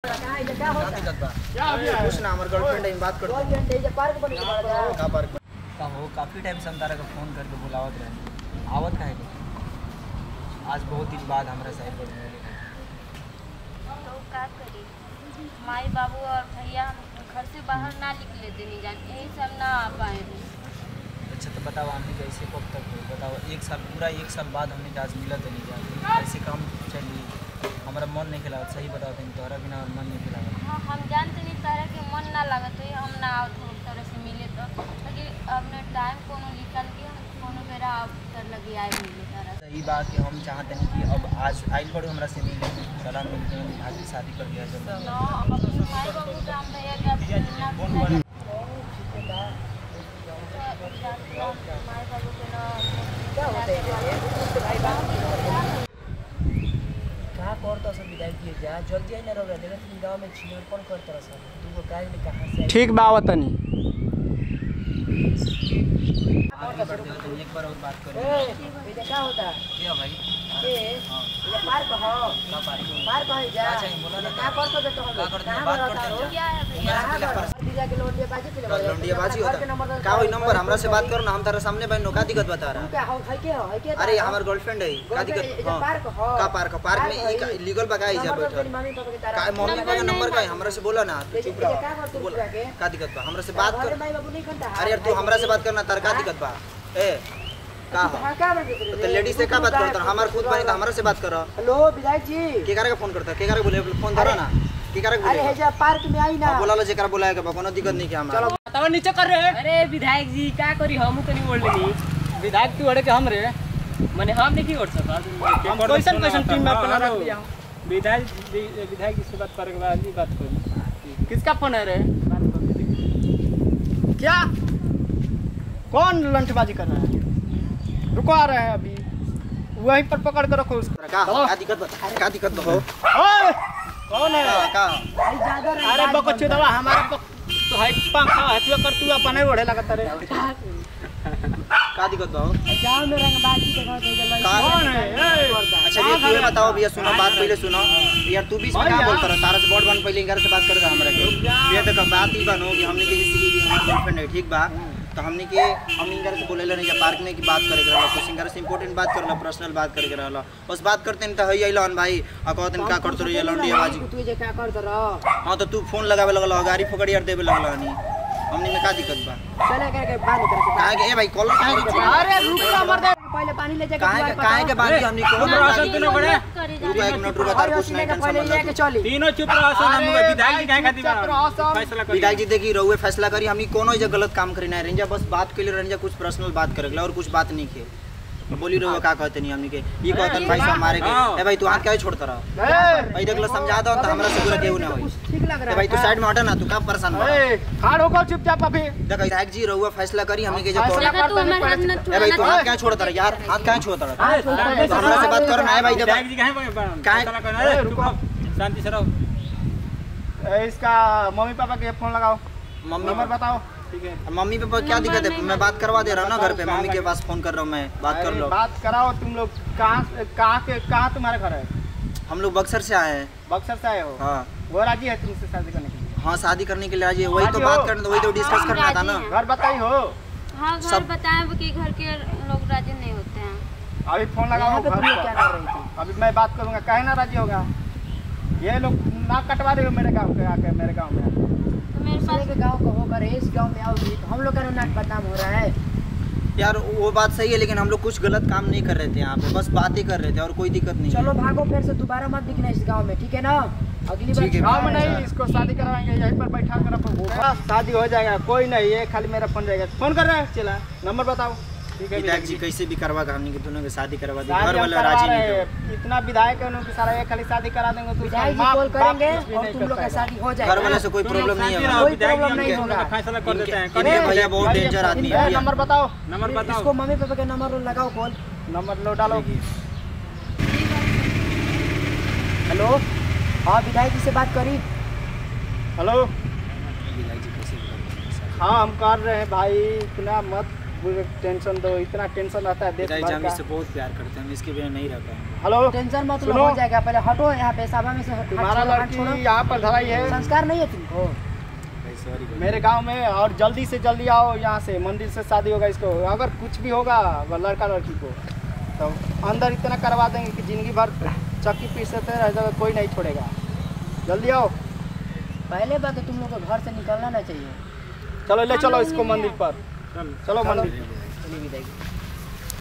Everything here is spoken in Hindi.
कुछ ना हमारे गर्लफ्रेंड है बात करते हैं पार्क बने का पार्क का हो काफी टाइम से हम तारा को फोन करके बुलावत रहे आवत काहे नहीं आज बहुत दिन बाद हमरा साइड पर तो का करी माई बाबू और भैया घर से बाहर ना निकले देनी जान यही सब ना आ पाए। अच्छा तो बताओ हमने कैसे कब तक हो बताओ एक साल पूरा एक साल बाद हमने आज मिला तो नहीं जाते ऐसे काम चलिए हमारा मन नहीं खिला सही बताओ तुम तोहरा बिना और मन नहीं खिला। हाँ हम जानते नहीं तारा के मन ना लागत है हम ना आओ थोड़ी तरह से मिले तो लेकिन अपने टाइम कोनो निकाल के हम कोनो बेरा कर लगी आए मिले तारा सही बात कि हम चाहते हैं कि अब आज आइल पड़ो हमरा से मिले सलाम मिलते हैं भाभी शादी कर दिया सब ना अपने माई बाबू के हम भैया के अब ना माई बाबू के ना क्या होता है भाई बाबू कहाँ करता सब विदाई किए जा जल्दी आई ना रह रहा तुम गांव में छिनर कौन करता रहा सब तू को गाय में कहां से ठीक बात तनी एक बार और बात करो ए ये क्या होता है क्या भाई ये पार्क हो पार्क है जा क्या करता है तो हम बात करते हैं क्या है दीजा के लोंडियाबाजी होता का वही नंबर हमरा से बात करो ना हम तारा सामने भाई नोका दिक्कत बता रहा क्या हो है क्या अरे हमार गर्लफ्रेंड है का दिक्कत पार्क हो का पार्क में एक लीगल बगाई जा बैठल मम्मी पापा के तारा का मम्मी पापा का नंबर का है हमरा से बोला ना तू चुप रह बोल का दिक्कत बा हमरा से बात कर माई बाबू नहीं करता अरे यार तू हमरा से बात करना तार का दिक्कत बा ए का तो लेडीज से का बात करता हमार खुद बनी तो हमरा से बात कर हेलो विधायक जी के करे का फोन करता के करे बोले फोन धरा ना के करे बोले अरे हे जा पार्क में आई ना बोला लो जेकरा बोलाए के बा कोनो दिक्कत नहीं के हमरा चलो तब नीचे कर रे। अरे विधायक जी का करी हम तनी बोल लेनी विधायक तू अड़े के हम रे माने हम नहीं की ओढ़ सकता हम कैसन टीम में अपना रख दिया विधायक जी से बात करे के बाद ही बात करी किसका फोन है रे क्या कौन लंठबाजी कर रहा है रुको आ रहे हैं अभी वहीं पर पकड़ कर रखो उसको का दिक्कत बता का दिक्कत हो ओए कौन है का अरे बकच्चे दवा हमारा तो है पंखा हथिया कर तू अपने ओढ़े लगत रे का दिक्कत हो गांव में रंगबाजी के घर भेजल कौन है अच्छा ये तू बताओ भैया सुनो बात पहले सुनो यार तू बीच में क्या बोलता रहा तारा से बोर्ड बन पहले इनकार से बात करेगा हमरा के ये तो बात ही बनो कि हमने के किसी की हमारा गर्लफ्रेंड है ठीक बा तो हमने के हम इनकार से बोले नहीं पार्क में की बात करे रहला कुछ इनकार से इंपॉर्टेंट बात करला पर्सनल बात करे रहला बस बात करते न त हई आइलन भाई आ कहतन का करत रही लौंडी आवाज तू जे क्या करत रह हां तो तू फोन लगावे लगल गाड़ी पकड़ यार देवे लगल नहीं हमने में का दिक्कत बा चले करके बांध करके काहे के ए भाई कॉल काहे के अरे रुक जा मर दे पहले पानी ले जाके काहे के बांधी हमने को तीनों बड़े रुको एक मिनट रुको तार कुछ नहीं पहले टेंशन लेके चली तीनों चुप रहो सन हम विधायक जी काहे खातिर फैसला कर विधायक जी देखी रहुए फैसला करी हमनी कोनो इजा गलत काम करी ना रेंजा बस बात के लिए रेंजा कुछ पर्सनल बात करेला और कुछ बात नहीं के बोली रहुए का कहते नहीं हमनी के ये कहतन भाई सब मारे के ए भाई तू हाथ काहे छोड़ता रहा भाई देख लो समझा दो त हमरा से पूरा केहू ना होई ठीक लग रहा ए भाई तू साइड में हटा ना तू का परेशान बा ए खाड़ होकर चुपचाप अभी देख विधायक जी रहुए फैसला करी हमनी के जो फैसला तू हमारे हाथ में ए भाई तू हाथ काहे छोड़ता रहा यार हाथ काहे छोड़ता रहा हमरा से बात कर ना ए भाई विधायक जी काहे फैसला कर रहे रुको शांति से रहो इसका मम्मी पापा के फोन लगाओ मम्मी नंबर बताओ ठीक है मम्मी पापा क्या दिक्कत है मैं बात करवा दे रहा हूं ना घर पे मम्मी के पास फोन कर रहा हूं मैं बात कर लो बात कराओ तुम लोग कहाँ तुम्हारा घर है हम लोग बक्सर से आए हैं बक्सर से आए हो हां वो राजी है तुमसे शादी करने के लिए हाँ शादी करने के लिए राजी है वही तो बात करना वही तो डिस्कस करना था ना घर बताई हो हाँ घर बताएं कि घर के लोग राजी नहीं होते हैं अभी फोन लगाओ घर क्या कर रही थी अभी मैं बात करूंगा काहे ना राजी होगा ये लोग नाक कटवा रहे हो मेरे गांव के आके मेरे गांव में तो मेरे पास के गांव को होकर इस गांव में आओगी तो हम लोग का नाक बदनाम हो रहा है यार वो बात सही है लेकिन हम लोग कुछ गलत काम नहीं कर रहे थे यहाँ पे बस बातें कर रहे थे और कोई दिक्कत नहीं चलो भागो फिर से दोबारा मत दिखना इस गांव में ठीक है ना अगली बार गाँव में नहीं इसको शादी करवाएंगे यहीं पर बैठा कर शादी हो जाएगा कोई नहीं ये खाली मेरा फोन रहेगा फोन कर रहा है चला नंबर बताओ ठीक है विधायक जी कैसे भी करवा हमने के दोनों की शादी करवा दी शादी घर हम वाले करवा राजी रहे नहीं थे हैं। इतना विधायक है उनकी सारा ये खाली शादी करा देंगे तो विधायक जी कॉल करेंगे और तुम लोग का शादी हो जाएगा घर वाले से कोई प्रॉब्लम नहीं है कोई प्रॉब्लम नहीं होगा फैसला कर देते हैं इनके भैया बहुत डेंजर आदमी है नंबर बताओ नंबर बताओ इसको मम्मी पापा के नंबर लगाओ कॉल नंबर लो डालो हेलो हाँ विधायक जी से बात करी हेलो हाँ हम कर रहे हैं भाई इतना मत पूरे टेंशन दो, इतना टेंशन रहता है देश भर का। से बहुत प्यार करते हैं, हम इसके बिना नहीं रह पाएंगे। हेलो टेंशन मत लो, सुनो। हो जाएगा। पहले हटो यहाँ पे, सभा में से तुम्हारा लड़की यहाँ पर धराई है, संस्कार नहीं है तुमको। सॉरी मेरे गांव में, और जल्दी से जल्दी आओ यहाँ से, मंदिर से शादी होगा इसको। अगर कुछ भी होगा लड़का लड़की को तो अंदर इतना करवा देंगे कि जिंदगी भर चक्की पीसते रह जाएगा, कोई नहीं छोड़ेगा। जल्दी आओ। पहले बात तो तुम लोग को घर से निकलना ना चाहिए। चलो ले चलो इसको मंदिर पर, चलो मंदिर। चलिए विदाई।